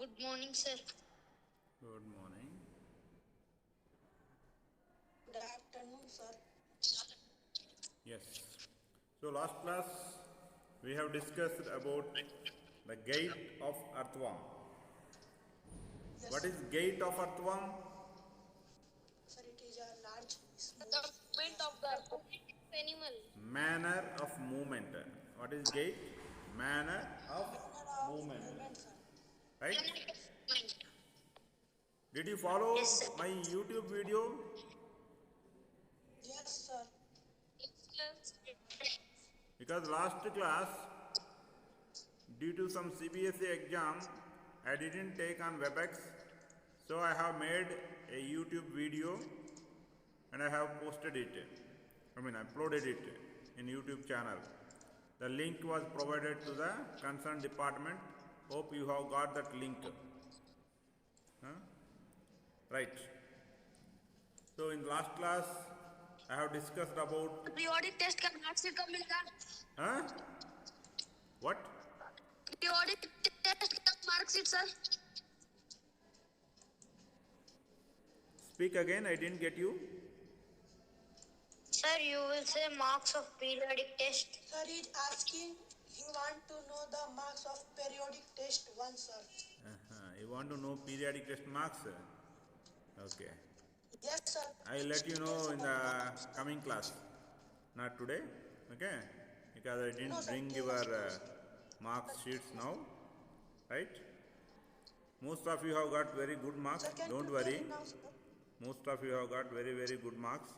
Good morning, sir. Good morning. Good afternoon, sir. Yes. So last class we have discussed about the gait of earthworm. Yes, What sir. is gait of earthworm? Sir, it is a large, smooth The movement of grass. the animal. Manner of movement. What is gait? Manner of Manner of movement. movement, sir. Right? Movement. Did you Yes, follow sir. my YouTube video? Yes, sir. Yes, sir. Because last class, due to some CBSE exam, I didn't take on WebEx. So I have made a YouTube video and I have posted it. Uploaded it in YouTube channel. The link was provided to the concerned department. Hope you have got that link. Huh? Right. So in last class, I have discussed about. Periodic test का marks कब मिलेगा? Huh? What? Periodic test का marks sheet, sir. Speak again. I didn't get you. Sir, you will say marks of periodic test. Sir is asking, he want to know the marks of periodic test 1, sir. You want to know periodic test marks? Okay. Yes, sir. I will let you know in the coming class. Not today. Okay. Because I No, didn't sir. bring your marks sheets now. Right? Most of you have got very good marks. Sir, can Don't you tell worry. him now, sir? Most of you have got very, very good marks.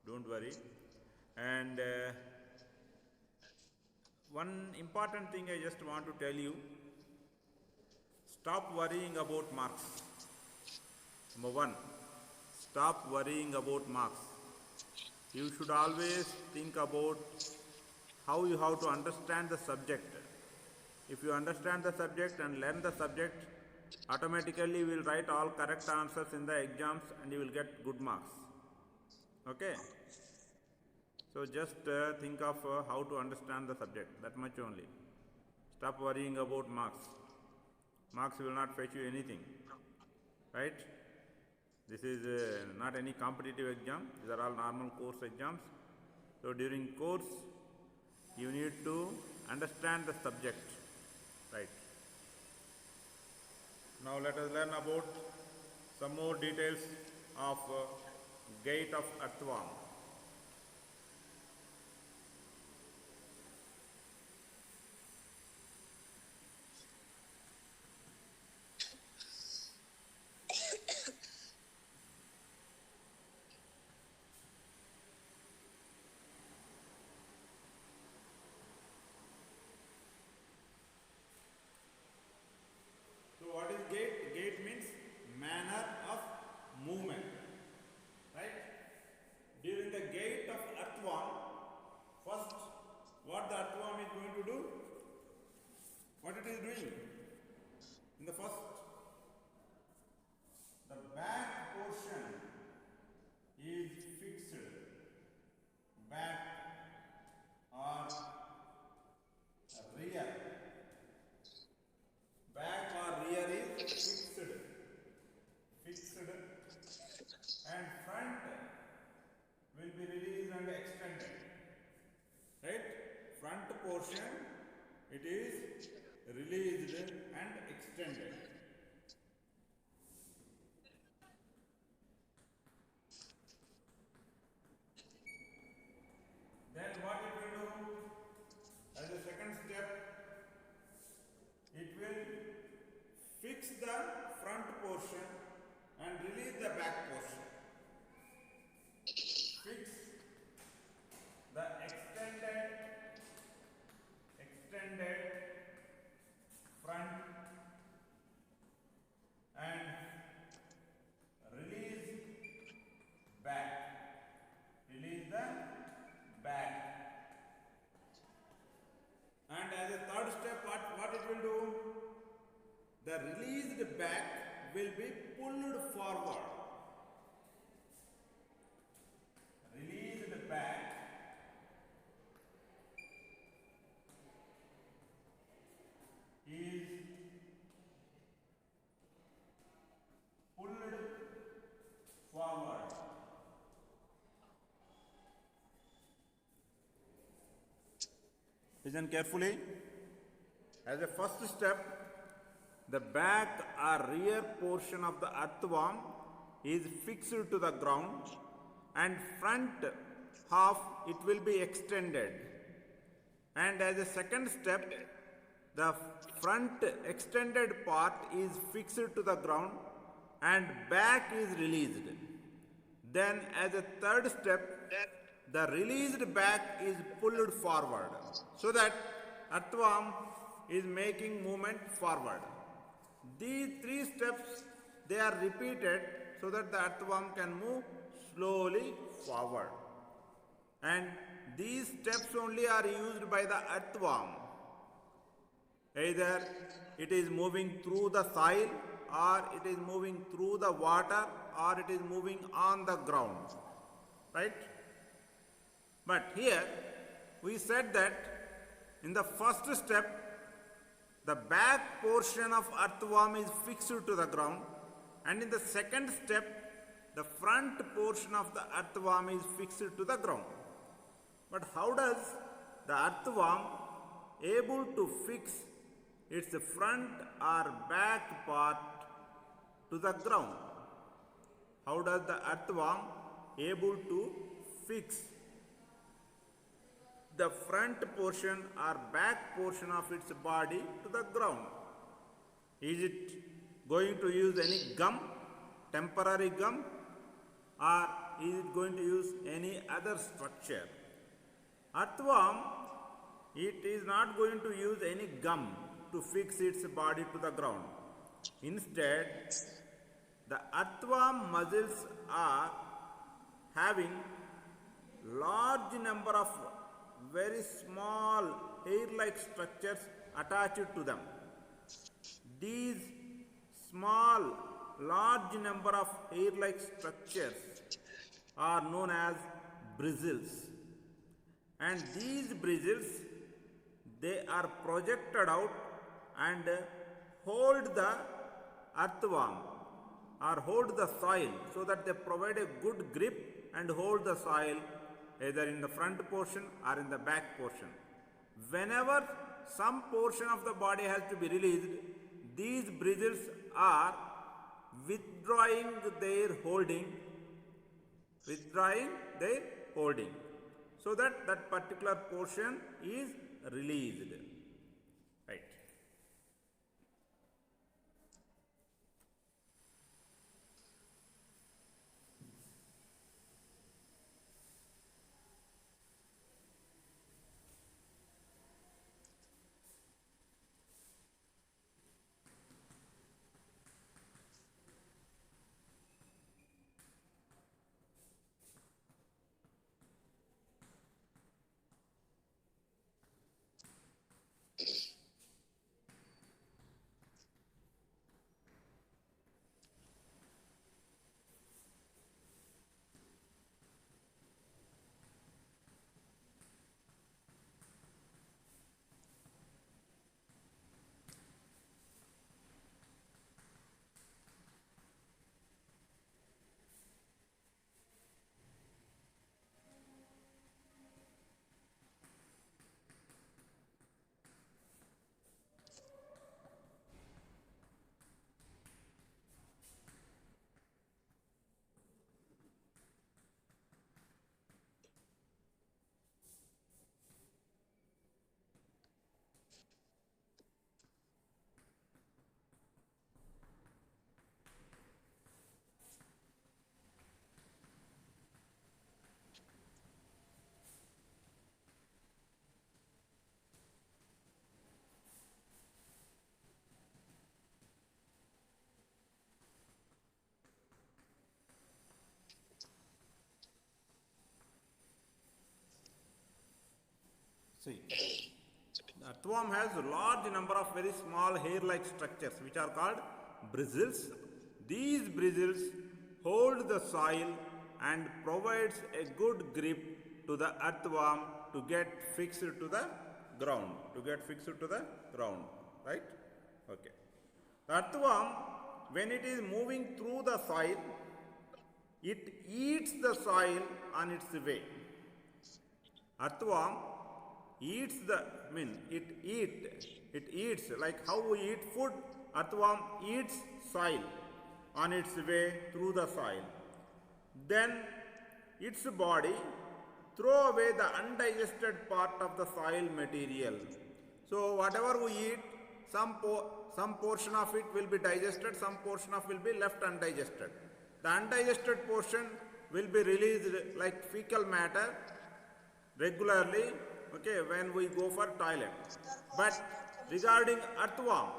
Don't worry. And one important thing I just want to tell you, stop worrying about marks. Number one, stop worrying about marks. You should always think about how you have to understand the subject. If you understand the subject and learn the subject, automatically you will write all correct answers in the exams and you will get good marks. Okay? So just think of how to understand the subject, that much only. Stop worrying about marks. Marks will not fetch you anything. Right? This is not any competitive exam. These are all normal course exams. So during course, you need to understand the subject. Right. Now let us learn about some more details of gait of earthworm. So what is gait? Gait means manner of movement. Right? During the gait of earthworm, first what the earthworm is going to do? What it is doing? In the first, the back portion is fixed. Back or rear. Back or rear is fixed. Fixed. And front will be released and extended. Right? Front portion, it is released and extended. Then what it will do? As a second step, it will fix the front portion and release the back portion. Fix the extended front and release back. Release the back. And as a third step, what it will do? The released back will be pulled forward. Released back is Listen carefully. As a first step, the back or rear portion of the earthworm is fixed to the ground and front half it will be extended. And as a second step, the front extended part is fixed to the ground and back is released. Then as a third step, the released back is pulled forward so that earthworm is making movement forward. These three steps, they are repeated so that the earthworm can move slowly forward. And these steps only are used by the earthworm. Either it is moving through the soil, or it is moving through the water, or it is moving on the ground. Right? But here we said that in the first step, the back portion of earthworm is fixed to the ground, and in the second step, the front portion of the earthworm is fixed to the ground. But how does the earthworm able to fix its front or back part to the ground? How does the earthworm able to fix the front portion or back portion of its body to the ground? Is it going to use any gum, temporary gum, or is it going to use any other structure? Earthworm, it is not going to use any gum to fix its body to the ground. Instead, the earthworm muscles are having large number of very small hair-like structures attached to them. These small, large number of hair-like structures are known as bristles. And these bristles, they are projected out and hold the earthworm or hold the soil so that they provide a good grip and hold the soil either in the front portion or in the back portion. Whenever some portion of the body has to be released, these bristles are withdrawing their holding, so that that particular portion is released. Right. See, the earthworm has a large number of very small hair-like structures which are called bristles. These bristles hold the soil and provides a good grip to the earthworm to get fixed to the ground. Right? Okay. The earthworm, when it is moving through the soil, it eats the soil on its way. Earthworm, eats it eats like how we eat food. Earthworm eats soil on its way through the soil. Then its body throw away the undigested part of the soil material. So whatever we eat, some portion of it will be digested, some portion of will be left undigested. The undigested portion will be released like fecal matter regularly, okay, when we go for toilet. But regarding earthworm,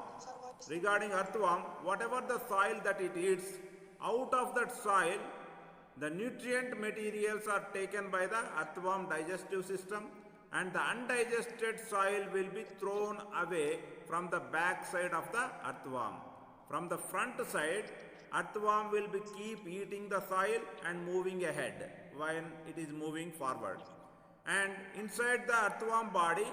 whatever the soil that it eats, out of that soil, the nutrient materials are taken by the earthworm digestive system, and the undigested soil will be thrown away from the back side of the earthworm. From the front side, earthworm will be keep eating the soil and moving ahead when it is moving forward. And inside the earthworm body,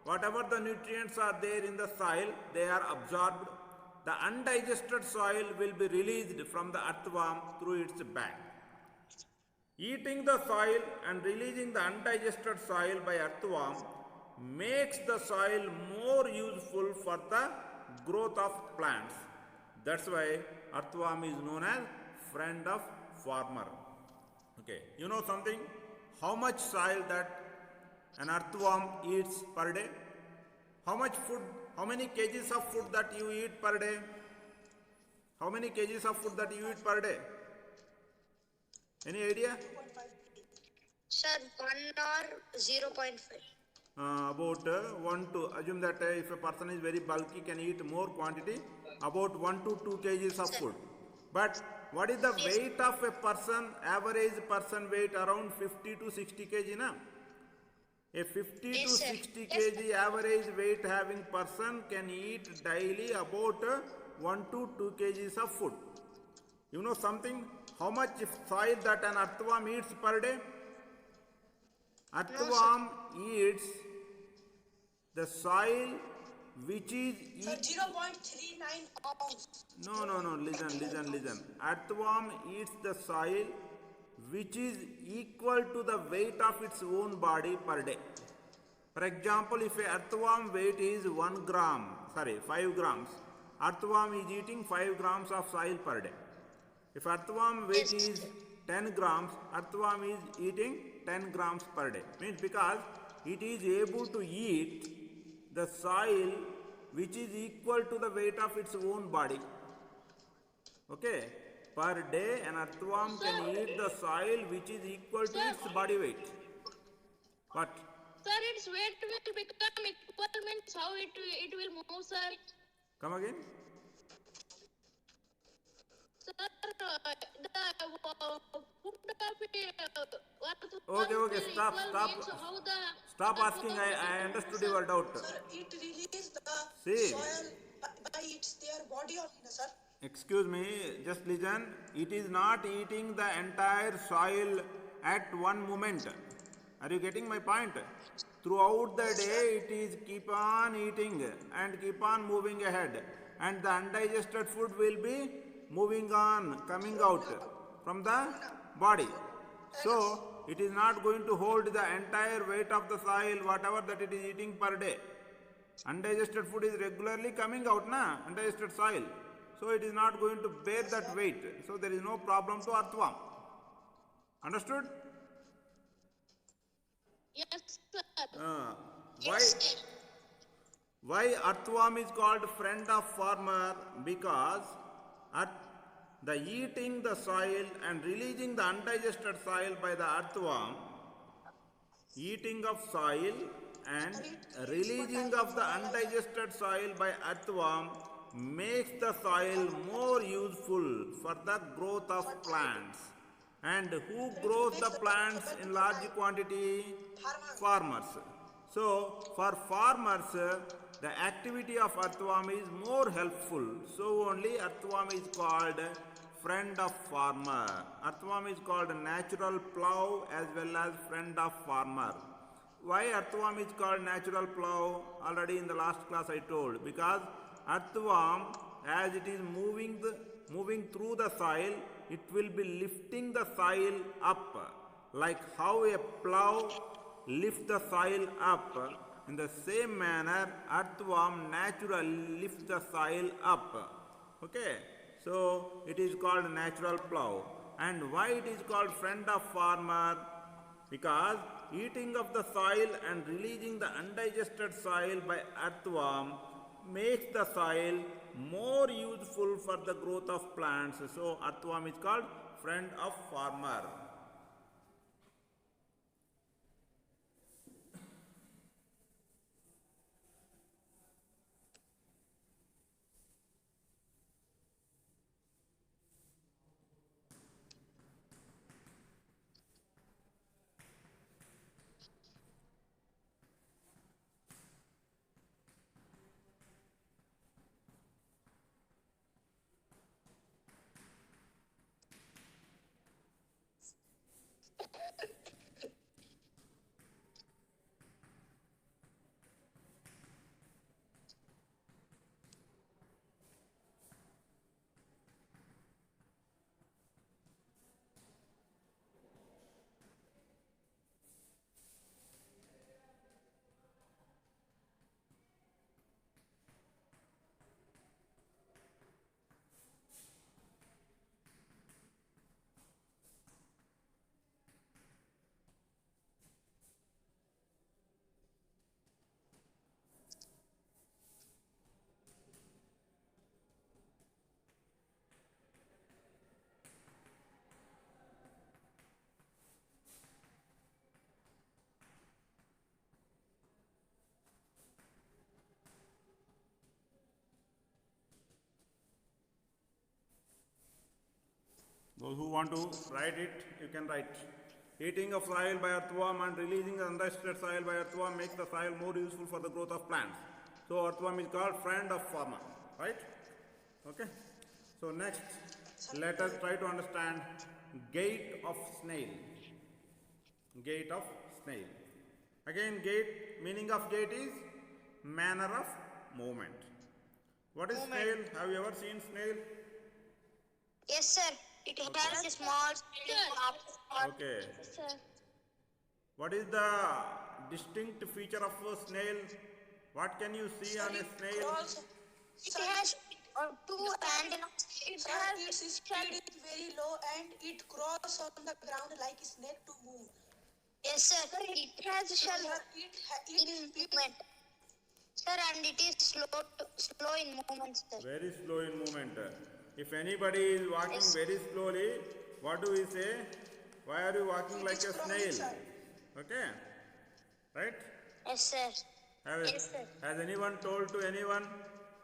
whatever the nutrients are there in the soil, they are absorbed. The undigested soil will be released from the earthworm through its back. Eating the soil and releasing the undigested soil by earthworm makes the soil more useful for the growth of plants. That's why earthworm is known as friend of farmer. Okay, you know something? How much soil that an earthworm eats per day? How much food, how many kgs of food that you eat per day? How many kgs of food that you eat per day? Any idea? Sir, 1 or 0.5. About 1 to, assume that if a person is very bulky, can eat more quantity, about 1 to 2 kgs of food. But what is the weight of a person, average person weight around 50 to 60 kg, na? A 50 Yes, to sir. 60 Yes, kg average weight having person can eat daily about 1 to 2 kgs of food. You know something? How much soil that an earthworm eats per day? Earthworm eats the soil which is Sir, 0.39 ounce. No, listen. Earthworm eats the soil which is equal to the weight of its own body per day. For example, if a earthworm weight is 5 grams, earthworm is eating 5 grams of soil per day. If earthworm weight Yes. is 10 grams, earthworm is eating 10 grams per day. Means because it is able to eat the soil which is equal to the weight of its own body. Okay, per day an earthworm can eat the soil which is equal to its body weight. What? Sir, its weight will become equal means how it will move, sir. Come again? Sir, the food of Okay, will equal stop. means how the Stop asking, I understood your doubt. Sir, it releases the See. soil by its their body only, sir. Excuse me, just listen. It is not eating the entire soil at one moment. Are you getting my point? Throughout the day, it is keep on eating and keep on moving ahead. And the undigested food will be moving on, coming out from the body. So, it is not going to hold the entire weight of the soil, whatever that it is eating per day. Undigested food is regularly coming out, na? Undigested soil. So it is not going to bear that weight. So there is no problem to earthworm. Understood? yes, sir. Why earthworm is called friend of farmer? Because the eating the soil and releasing the undigested soil by the earthworm, eating of soil and releasing of the undigested soil by earthworm makes the soil more useful for the growth of plants. And who grows the plants in large quantity? Farmers. So, for farmers, the activity of earthworm is more helpful. So only earthworm is called friend of farmer. Earthworm is called natural plow as well as friend of farmer. Why earthworm is called natural plow? Already in the last class I told. Because earthworm, as it is moving through the soil, it will be lifting the soil up. Like how a plow lift the soil up, in the same manner earthworm naturally lifts the soil up. Okay, so it is called natural plow. And why it is called friend of farmer? Because eating of the soil and releasing the undigested soil by earthworm makes the soil more useful for the growth of plants. So earthworm is called friend of farmer. Those who want to write it, you can write. Eating of soil by earthworm and releasing the undigested soil by earthworm makes the soil more useful for the growth of plants. So earthworm is called friend of farmer, right? Okay. So next, let us try to understand gait of snail. Gait of snail. Again, gait, meaning of gait is manner of movement. What is snail? Have you ever seen snail? Yes, sir. It has a small Okay. Sir. What is the distinct feature of a snail? What can you see on a snail? Crawls. It has two antennas. It Sir, has its speed is very low and it crawls on the ground like a snake to move. yes, sir. It has a shell It in is speed. movement. Sir, and it is slow in movement, sir. Very slow in movement. If anybody is walking Yes. very slowly, what do we say? Why are you walking like a crawling, snail? sir. Okay? Right? Yes, sir. Yes, sir. Has anyone told to anyone,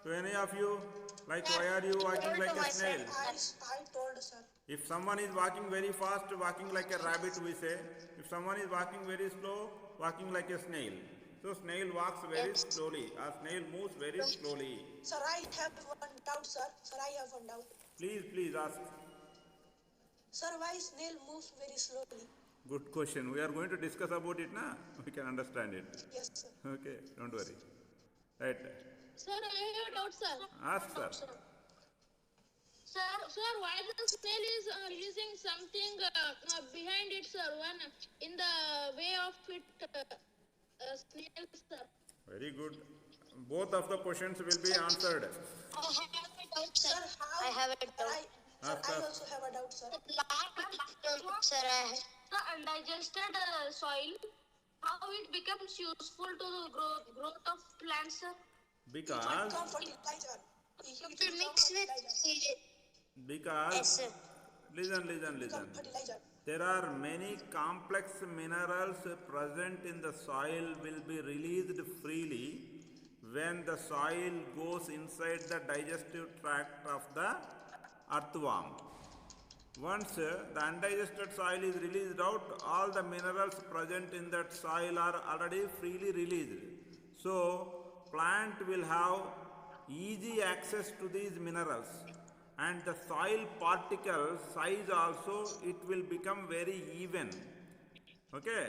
to any of you, like why are you walking told like to a myself. snail? I told, sir. If someone is walking very fast, walking like a rabbit, we say. If someone is walking very slow, walking like a snail. So snail walks very Yes. slowly. A snail moves very slowly. Sir, I have one doubt, sir. Sir, I have one doubt. Please ask. Sir, why snail moves very slowly? Good question. We are going to discuss about it now. We can understand it. Yes, sir. Okay, don't worry. Right. Sir, I have a doubt, sir. Ask, sir. Sir, why the snail is releasing something behind it, sir? One in the way of it, snail, sir. Very good. Both of the questions will be answered. I have a doubt, sir. Sir, how? I have a doubt. Sir, Ask, I ask. also have a doubt, sir. Sir, The undigested soil, how it becomes useful to the growth of plants, sir? Because Become fertilizer. It to become mix with fertilizer. seed. Yes, because sir. listen. Become fertilizer. There are many complex minerals present in the soil will be released freely when the soil goes inside the digestive tract of the earthworm. Once the undigested soil is released out, all the minerals present in that soil are already freely released. So plant will have easy access to these minerals, and the soil particle size also it will become very even. Okay,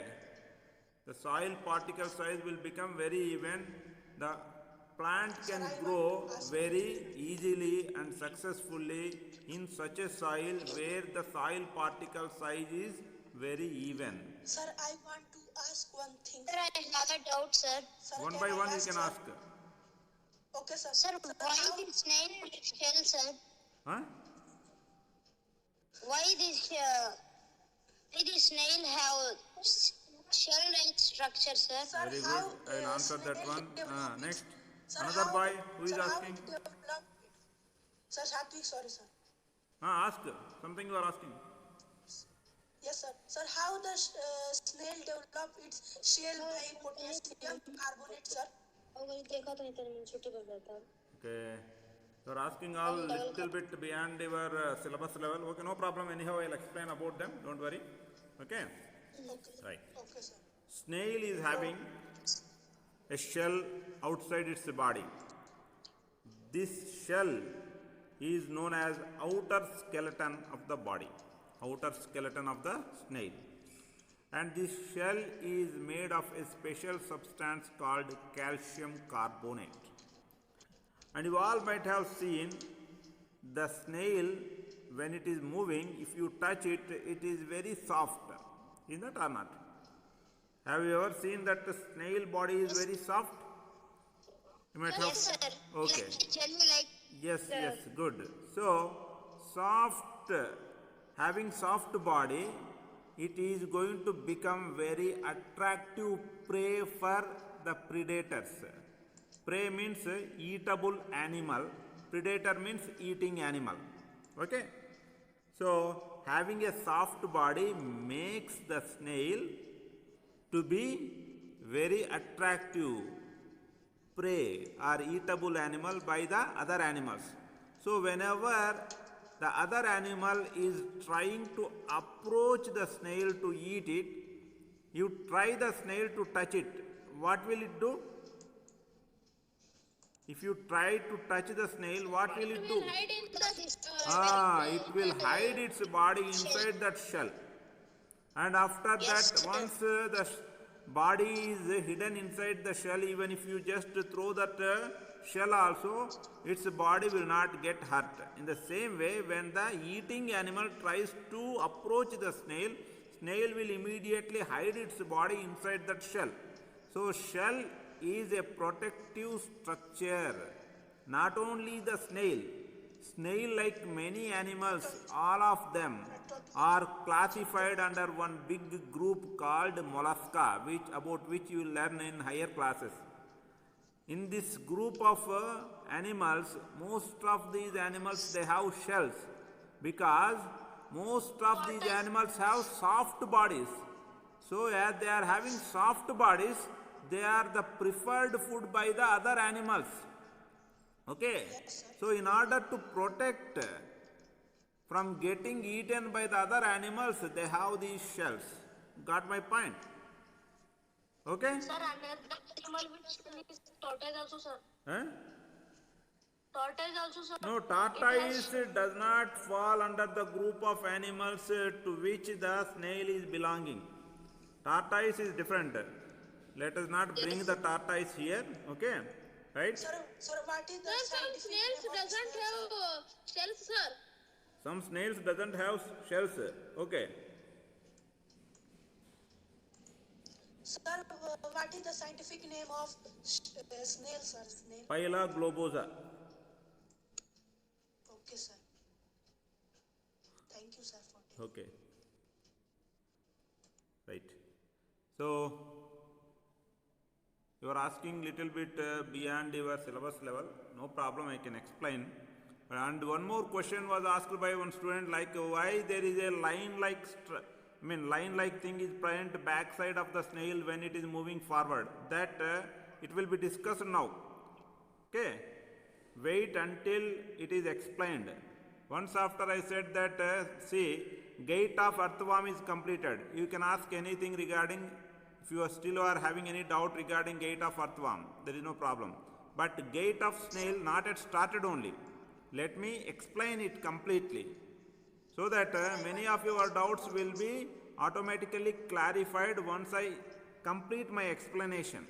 the soil particle size will become very even. The plant can grow very easily and successfully in such a soil where the soil particle size is very even. Sir, I want to ask one thing. Sir, I have a doubt, sir. Sir, One can by I one you can ask. Okay, sir. Sir, Sir, why how- the snail shell, sir? Huh? Why the snail have shell-like structure, sir? Sir, Very how, good. I will answer that snail one. develop its- Next. Sir, Another how- boy who is sir, how asking. it develop- Sir, Satvik, sorry, sir. Ask. Something you are asking. Yes, sir. Sir, how the snail develop its shell by potassium carbonate, sir? Okay. You are asking all little bit beyond your syllabus level. Okay, no problem. Anyhow, I'll explain about them. Don't worry. Okay. Okay. Right. Okay, sir. Snail is having a shell outside its body. This shell is known as outer skeleton of the body, outer skeleton of the snail. And this shell is made of a special substance called calcium carbonate. And you all might have seen the snail when it is moving, if you touch it, it is very soft. Is that or not? Have you ever seen that the snail body is very soft? You might have. Yes, sir. Okay. Like Yes, yes, good. So, soft, having soft body, it is going to become very attractive prey for the predators. Prey means eatable animal, predator means eating animal. Okay? So, having a soft body makes the snail to be very attractive prey or eatable animal by the other animals. So whenever the other animal is trying to approach the snail to eat it, you try the snail to touch it. What will it do? If you try to touch the snail, what will it do? Hide in the It will hide its body inside that shell. And after that, once the body is hidden inside the shell, even if you just throw that shell also, its body will not get hurt. In the same way, when the eating animal tries to approach the snail, snail will immediately hide its body inside that shell. So shell is a protective structure. Not only the snail like many animals, all of them are classified under one big group called mollusca, about which you will learn in higher classes. In this group of animals, most of these animals they have shells because most of these animals have soft bodies. So as they are having soft bodies, they are the preferred food by the other animals. Okay? So in order to protect from getting eaten by the other animals, they have these shells. Got my point? Okay? Sir, another animal which is tortoise also, sir. Huh? Tortoise also, sir. No, tortoise does not fall under the group of animals to which the snail is belonging. Tortoise is different. Let us not bring the tortoise here. Okay? Right? Sir, what is the Sir, some scientific snails name of doesn't snail, sir? have shells, sir. Some snails doesn't have shells. Okay. Sir, what is the scientific name of snail, sir? Snail. Phyla globosa. Okay, sir. Thank you, sir, for Okay. Right. So, you are asking little bit beyond your syllabus level. No problem, I can explain. And one more question was asked by one student, like why there is a line-like, line-like thing is present backside of the snail when it is moving forward. That it will be discussed now. Okay. Wait until it is explained. Once after I said that, see, gate of earthworm is completed. You can ask anything regarding, if you are still are having any doubt regarding gate of earthworm, there is no problem. But gate of snail not yet started only. Let me explain it completely, so that many of your doubts will be automatically clarified once I complete my explanation.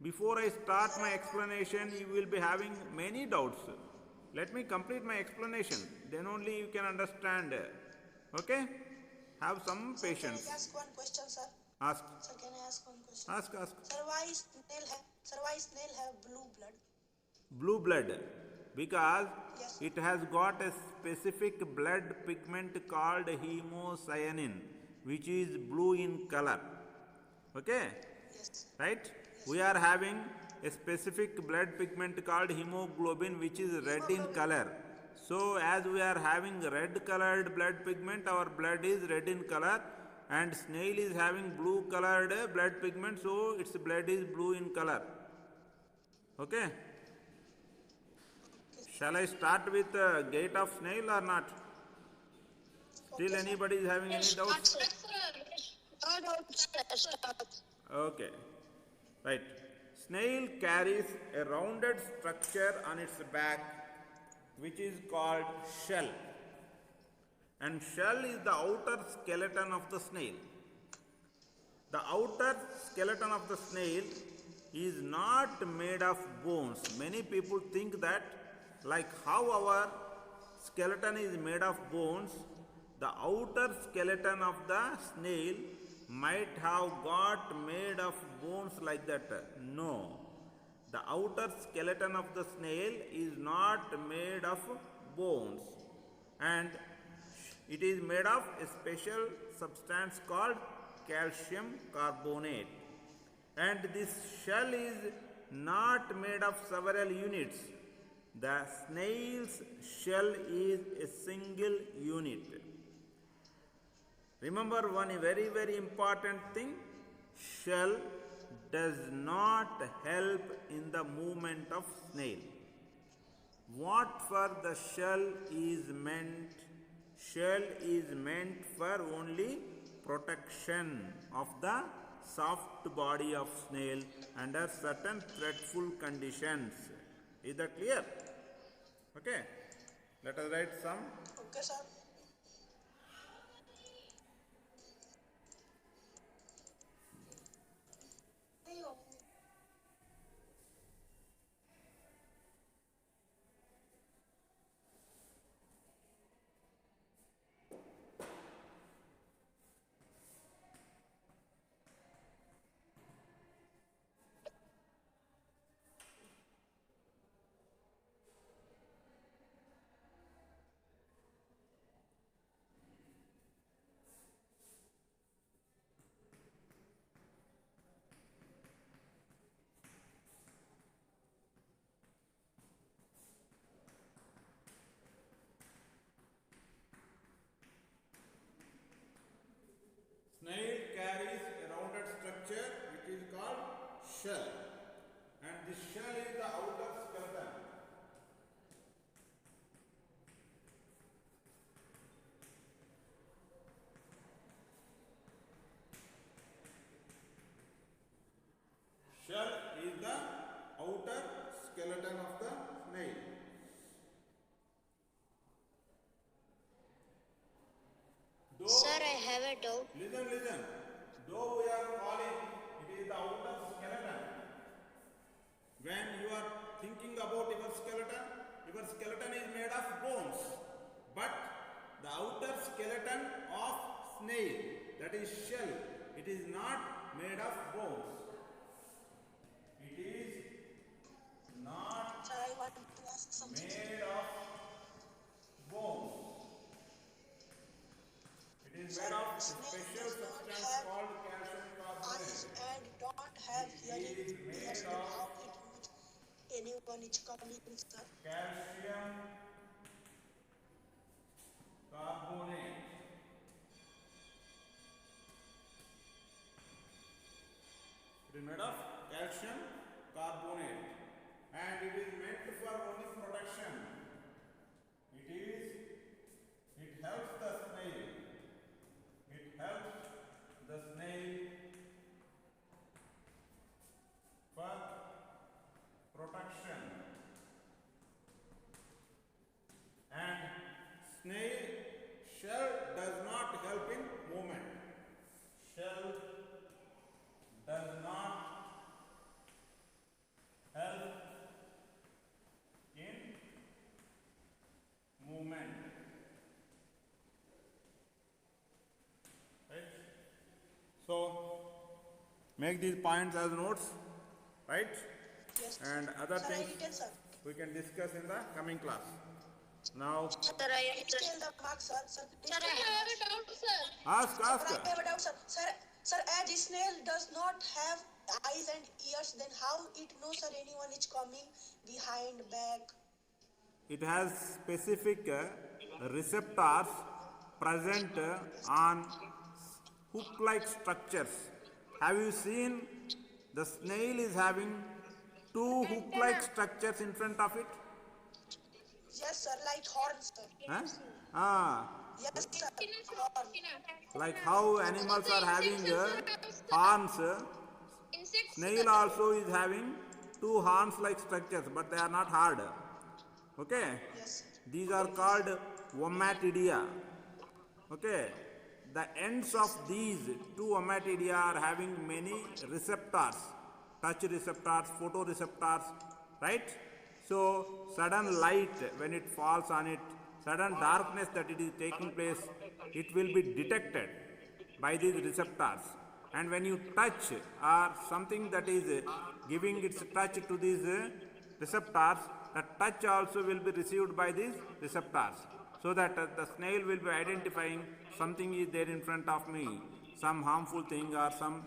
Before I start my explanation, you will be having many doubts. Let me complete my explanation, then only you can understand. Okay? Have some Sir, can patience. I ask one question, sir? Ask. Sir, can I ask one question? Ask. Sir, why snail have blue blood? Blue blood. Because Yes. it has got a specific blood pigment called hemocyanin, which is blue in color. Okay? Yes. Right? We are having a specific blood pigment called hemoglobin, which is red in color. So as we are having red colored blood pigment, our blood is red in color, and snail is having blue colored blood pigment, so its blood is blue in color. Okay? Shall I start with gait of snail or not? Still Okay, sir. anybody is having any doubts? No doubts, sir. Start. Okay. Right. Snail carries a rounded structure on its back which is called shell. And shell is the outer skeleton of the snail. The outer skeleton of the snail is not made of bones. Many people think that, like how our skeleton is made of bones, the outer skeleton of the snail might have got made of bones like that. No. The outer skeleton of the snail is not made of bones, and it is made of a special substance called calcium carbonate. And this shell is not made of several units. The snail's shell is a single unit. Remember one very important thing: shell does not help in the movement of snail. What for the shell is meant? Shell is meant for only protection of the soft body of snail under certain threatful conditions. Is that clear? Okay. Let us write some. Okay, sir. Snail carries a rounded structure which is called shell, and this shell is the outer skeleton. Shell is the outer skeleton of the snail. Sir, I have a doubt. Listen. Though we are calling it is the outer skeleton, when you are thinking about your skeleton is made of bones. But the outer skeleton of snail, that is shell, it is not made of bones. It is not Sir, I want to ask something. made of bones. It is made of a special substance called calcium Eyes carbonate. and don't have hearing. It is Yes, made of how it would anyone is coming, sir. calcium carbonate. It is made of calcium carbonate, and it is meant for only protection. It helps the snail. It helps the snail for protection. And snail shell does not help in movement. Shell does not help in movement. Right? So Make these points as notes, right? Yes. And other Sir, I things written, sir. we can discuss in the coming class. Now, Sir, I Please tell the marks, sir. Sir, please Sir, tell I the have marks. a doubt, sir. ask. Sir, I have a doubt, sir. Sir, as snail does not have eyes and ears, then how it knows, sir, anyone is coming behind, back? It has specific receptors present on hook-like structures. Have you seen the snail is having two hook-like structures in front of it? Yes, sir, like horns, sir. Huh? Ah, Yes, sir. Horn. like how animals are having Insects horns. Insects. Snail also is having two horns-like structures, but they are not hard. Okay? Yes, sir. These are called ommatidia. Okay? The ends of these two ommatidia are having many receptors, touch receptors, photoreceptors, right? So, sudden light when it falls on it, sudden darkness that it is taking place, it will be detected by these receptors. And when you touch or something that is giving its touch to these receptors, the touch also will be received by these receptors. So that the snail will be identifying something is there in front of me, some harmful thing or some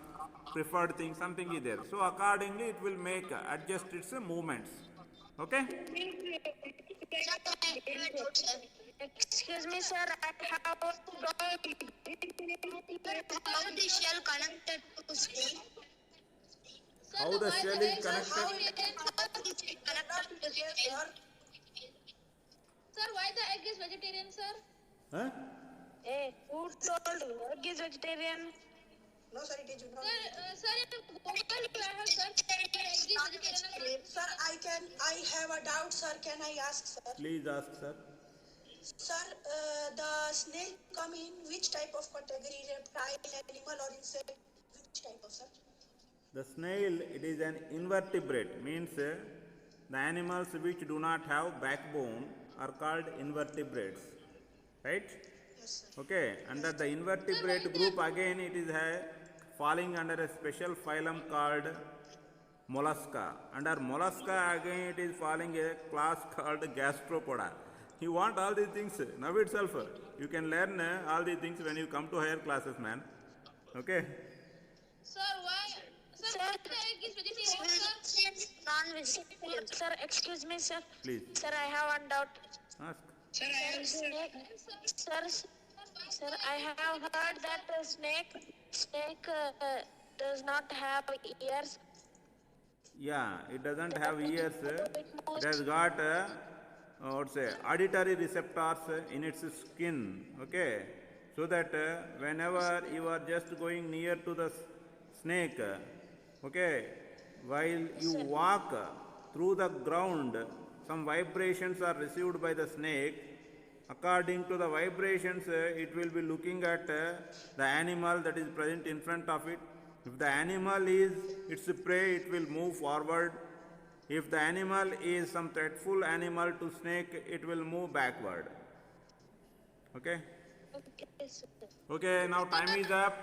preferred thing, something is there. So accordingly it will adjust its movements. Okay? Sir, I have a doubt, sir. Excuse me, sir. I have a doubt. How the shell connected to snail? Sir, How the why shell the is eggs connected? How the shell connected to snail? Sir, why the egg is vegetarian, sir? Huh? Hey, who told you? Egg is vegetarian? No, sir, it is not. Sir, in Google you have searched egg is vegetarian. Sir, I have a doubt, sir. Can I ask, sir? Please ask, sir. Sir, the snail come in which type of category? Reptile, animal, or insect? Which type of, sir? The snail, it is an invertebrate, means the animals which do not have backbone are called invertebrates, right? Yes, sir. Okay, under the invertebrate group again it is falling under a special phylum called mollusca. Under mollusca again it is falling a class called gastropoda. You want all these things now itself. You can learn all these things when you come to higher classes, man. Okay? Sir, why? Sir, why the egg is vegetarian, sir? Non-vegetarian. Sir, excuse me, sir. Please Sir, I have one doubt. ask. Snake, sir, I have heard that snake does not have ears. Yeah, it doesn't have ears. It has got auditory receptors in its skin. Okay, so that whenever you are just going near to the snake, okay, while you walk through the ground, some vibrations are received by the snake. According to the vibrations, it will be looking at the animal that is present in front of it. If the animal is its prey, it will move forward. If the animal is some threatful animal to snake, it will move backward. Okay? Okay, sir. Okay, now time is up.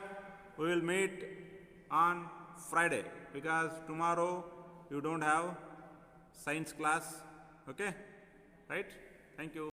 We will meet on Friday because tomorrow you don't have science class. Okay? Right? Thank you.